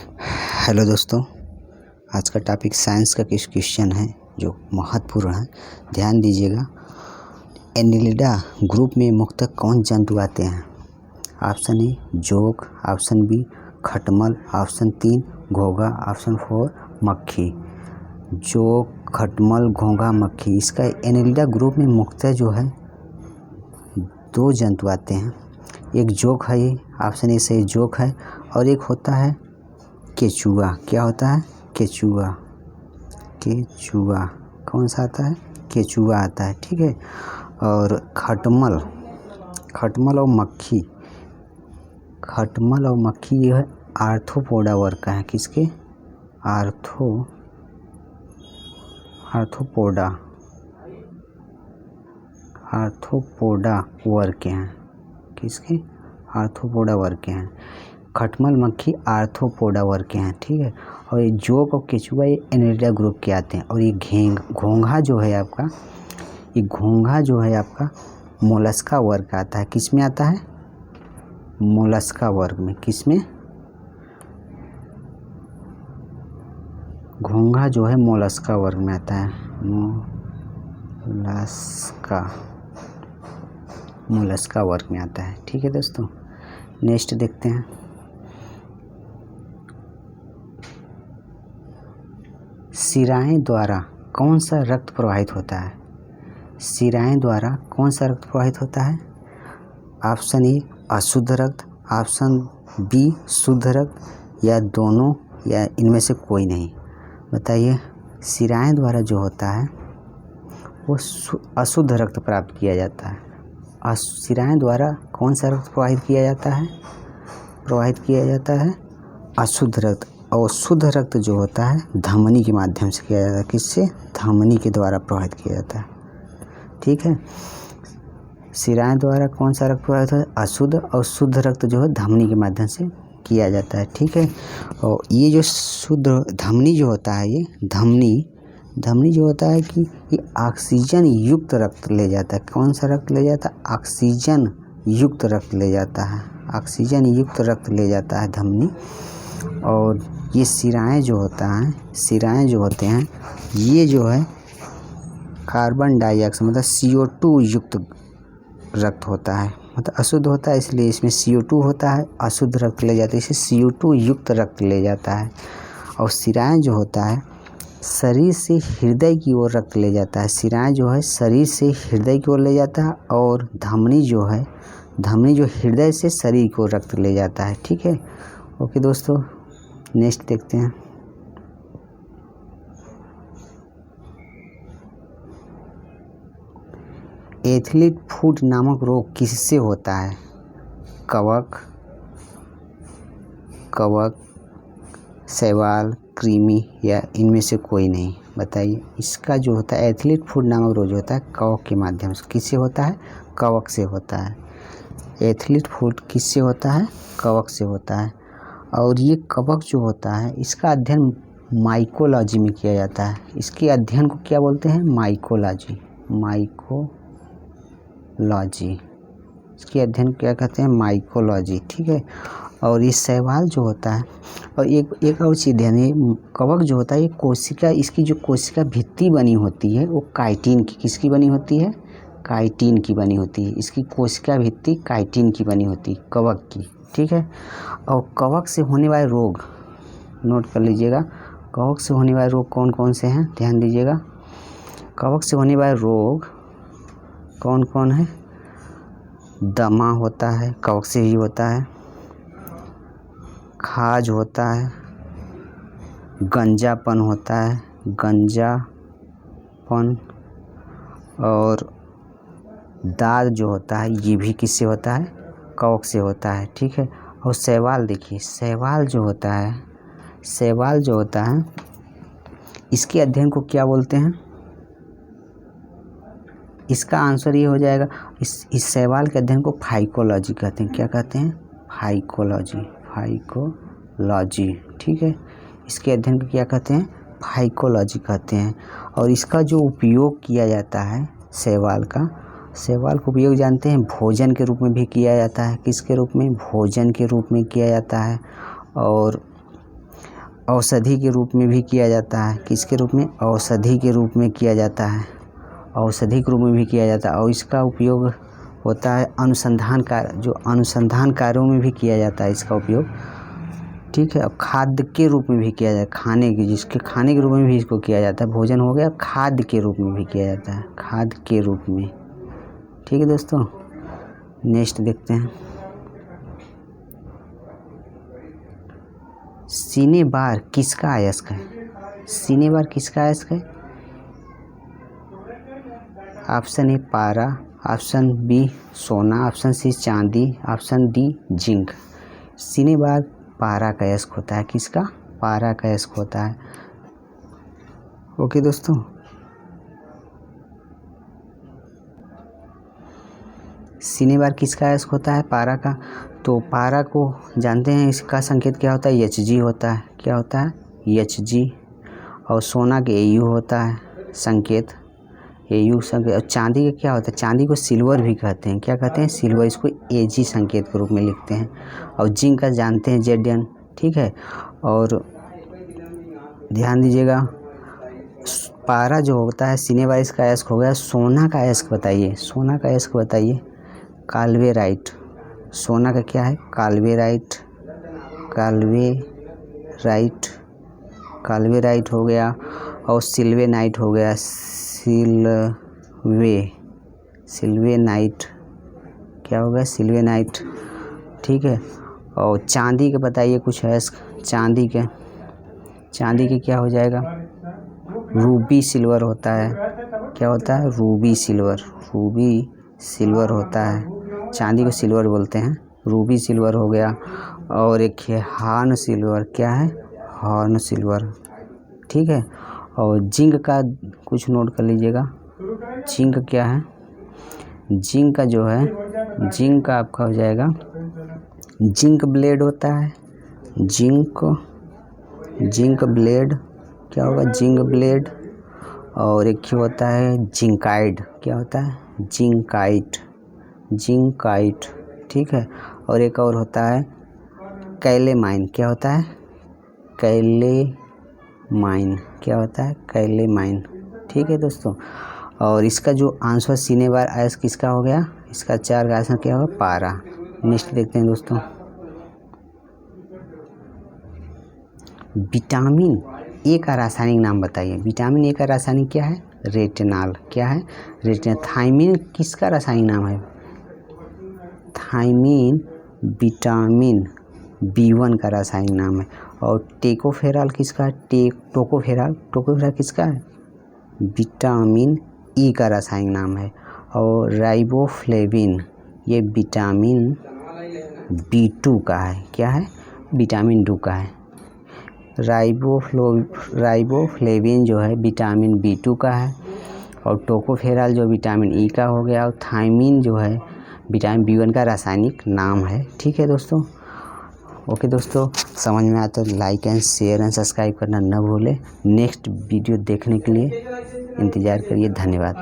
Hello दोस्तों, आज का टॉपिक साइंस का कुछ क्वेश्चन है जो महत्वपूर्ण है। ध्यान दीजिएगा। एनिलिडा ग्रुप में मुख्यतः कौन जंतु आते हैं? ऑप्शन ए जोंक, ऑप्शन बी खटमल, ऑप्शन 3 घोंघा, ऑप्शन 4 मक्खी। जोंक, खटमल, घोंघा, मक्खी। इसका एनिलिडा ग्रुप में मुख्यतः जो है 2 जंतु आते हैं। एक जोंक है, ये ऑप्शन ए सही जोंक है, और एक होता है केचुआ। क्या होता है? केचुआ। केचुआ कौन सा आता है? केचुआ आता है। ठीक है। और खटमल और मक्खी, खटमल और मक्खी ये है आर्थ्रोपोडा वर्ग का है। किसके? आर्थ्रोपोडा वर्ग के हैं। किसके? आर्थ्रोपोडा वर्ग के हैं। खटमल, मक्खी आर्थ्रोपोडा वर्ग के हैं। ठीक है। और ये जोंक और केचुआ ये एनिलिडा ग्रुप के आते हैं। और ये घोंघा जो है आपका मोलस्का वर्ग का आता है। किस में आता है? मोलस्का वर्ग में। किस में? घोंघा जो है मोलस्का वर्ग में आता है। मोलस्का वर्ग में आता है। ठीक है दोस्तों, नेक्स्ट देखते हैं। शिराएं द्वारा कौन सा रक्त प्रवाहित होता है? शिराएं द्वारा कौन सा रक्त प्रवाहित होता है? ऑप्शन ए अशुद्ध रक्त, ऑप्शन बी शुद्ध रक्त, या दोनों, या इनमें से कोई नहीं। बताइए। शिराएं द्वारा जो होता है वो अशुद्ध रक्त प्राप्त किया जाता है। शिराएं द्वारा कौन सा रक्त प्रवाहित किया जाता है? अशुद्ध रक्त। और शुद्ध रक्त जो होता है धमनी के माध्यम से किया जाता है। किससे? धमनी के द्वारा प्रवाहित किया जाता है। ठीक है। शिराएं द्वारा कौन सा रक्त प्रवाहित होता है? अशुद्ध। और शुद्ध रक्त जो है धमनी के माध्यम से किया जाता है। ठीक है। और ये जो शुद्ध धमनी जो होता है, ये धमनी जो होता है कि ये ऑक्सीजन युक्त रक्त ले जाता है। कौन सा रक्त ले जाता है? ऑक्सीजन युक्त रक्त ले जाता है। ऑक्सीजन युक्त रक्त ले जाता है धमनी। और ये शिराएं जो होते हैं ये जो है कार्बन डाइऑक्साइड मतलब CO2 युक्त रक्त होता है। मतलब अशुद्ध होता है इसलिए इसमें CO2 होता है, अशुद्ध रक्त ले जाता है इसे CO2 युक्त रक्त ले जाता है। और शिराएं जो होता है शरीर से हृदय की ओर रक्त ले जाता है। शिराएं जो है शरीर से हृदय की ओर ले जाता है, और धमनी जो हृदय से शरीर को रक्त ले जाता है। ठीक है। ओके दोस्तों, नेक्स्ट देखते हैं। एथलीट फुट नामक रोग किससे होता है? कवक, शैवाल, कृमि, या इनमें से कोई नहीं। बताइए। इसका जो होता है एथलीट फुट नामक रोग जो होता है कवक के माध्यम से। किससे होता है? कवक से होता है। एथलीट फुट किससे होता है? कवक से होता है। और ये कवक जो होता है इसका अध्ययन माइकोलॉजी में किया जाता है। इसके अध्ययन को क्या बोलते हैं? माइकोलॉजी। इसके अध्ययन को क्या कहते हैं? माइकोलॉजी। ठीक है। और ये शैवाल जो होता है, और एक और चीज़ ध्यान है, कवक जो होता है ये कोशिका, इसकी जो कोशिका भित्ति बनी होती है वो काइटिन की। किसकी बनी होती है? काइटिन की बनी होती है। इसकी कोशिका भित्ति काइटिन की बनी होती है, कवक की। ठीक है। और कवक से होने वाले रोग नोट कर लीजिएगा। कवक से होने वाले रोग कौन कौन से हैं? ध्यान दीजिएगा। कवक से होने वाले रोग कौन कौन है? दमा होता है, कवक से ही होता है। खाज होता है, गंजापन होता है, और दाद जो होता है ये भी किससे होता है? कवक से होता है। ठीक है। और शैवाल देखिए, शैवाल जो होता है इसके अध्ययन को क्या बोलते हैं? इसका आंसर ये हो जाएगा, इस शैवाल के अध्ययन को फाइकोलॉजी कहते हैं। क्या कहते हैं? फाइकोलॉजी। ठीक है। इसके अध्ययन को क्या कहते हैं? फाइकोलॉजी कहते हैं। और इसका जो उपयोग किया जाता है शैवाल का उपयोग जानते हैं? भोजन के रूप में भी किया जाता है। किसके रूप में? भोजन के रूप में किया जाता है। और औषधि के रूप में भी किया जाता है। किसके रूप में? औषधि के रूप में किया जाता है। औषधि के रूप में भी किया जाता है और इसका उपयोग होता है अनुसंधान कार्यों में भी किया जाता है इसका उपयोग। ठीक है। और खाद्य के रूप में भी किया जाता है, खाने के रूप में भी इसको किया जाता है। भोजन हो गया, खाद्य के रूप में भी किया जाता है, खाद्य के रूप में। ठीक है दोस्तों, नेक्स्ट देखते हैं। सीने बार किसका अयस्क है? सीने बार किसका अयस्क है? ऑप्शन ए पारा, ऑप्शन बी सोना, ऑप्शन सी चांदी, ऑप्शन डी जिंक। सीने बार पारा का अयस्क होता है। किसका? पारा का अयस्क होता है। ओके दोस्तों, सीने बार किसका अयस्क होता है? पारा का। तो पारा को जानते हैं, इसका संकेत क्या होता है? Hg होता है। क्या होता है? Hg। और सोना के Au होता है संकेत, Au संकेत। और चांदी का क्या होता है? चांदी को सिल्वर भी कहते हैं। क्या कहते हैं? सिल्वर। इसको Ag संकेत के रूप में लिखते हैं। और जिंक का जानते हैं Zn। ठीक है। और ध्यान दीजिएगा, पारा जो होता है सीने बार, इसका अयस्क हो गया। सोना का अयस्क बताइए, सोना का अयस्क बताइए। काल्वेराइट। सोना का क्या है? काल्वेराइट। काल्वेराइट हो गया। और सिल्वेनाइट हो गया। सिल्वेनाइट क्या हो गया? सिल्वेनाइट। ठीक है। और चांदी के बताइए कुछ अयस्क। चांदी के क्या हो जाएगा? रूबी सिल्वर होता है। क्या होता है? रूबी सिल्वर होता है। चांदी को सिल्वर बोलते हैं। रूबी सिल्वर हो गया। और एक है हॉर्न सिल्वर। क्या है? Horn silver. ठीक है। और जिंक का कुछ नोट कर लीजिएगा। जिंक क्या है? जिंक का जो है, जिंक का आपका हो जाएगा जिंक ब्लेड होता है। जिंक ब्लेड क्या होगा? Zinc blende. और एक होता है जिंकाइड। क्या होता है? जिंकाइट। ठीक है। और एक और होता है कैलेमाइन। क्या होता है? कैलेमाइन। क्या होता है? कैलेमाइन। ठीक है दोस्तों। और इसका जो आंसर सीने बार अयस्क किसका हो गया? इसका 4 का आंसर क्या होगा? पारा। नेक्स्ट देखते हैं दोस्तों। विटामिन ए का रासायनिक नाम बताइए। विटामिन ए का रासायनिक क्या है? रेटिनॉल। क्या है? रेटिनॉल। थायमिन किसका रासायनिक नाम है? थायमिन विटामिन B1 का रासायनिक नाम है। और टेकोफेरॉल किसका है? टोकोफेरॉल किसका है? विटामिन ई का रासायनिक नाम है। और राइबोफ्लेविन ये विटामिन B2 का है। क्या है? विटामिन 2 का है। राइबोफ्लेविन जो है विटामिन B2 का है। और टोकोफेरॉल जो विटामिन ई का हो गया। और थायमिन जो है विटामिन B1 का रासायनिक नाम है। ठीक है दोस्तों। ओके दोस्तों, समझ में आता है like and share and subscribe करना न भूलें। नेक्स्ट वीडियो देखने के लिए इंतज़ार करिए। धन्यवाद।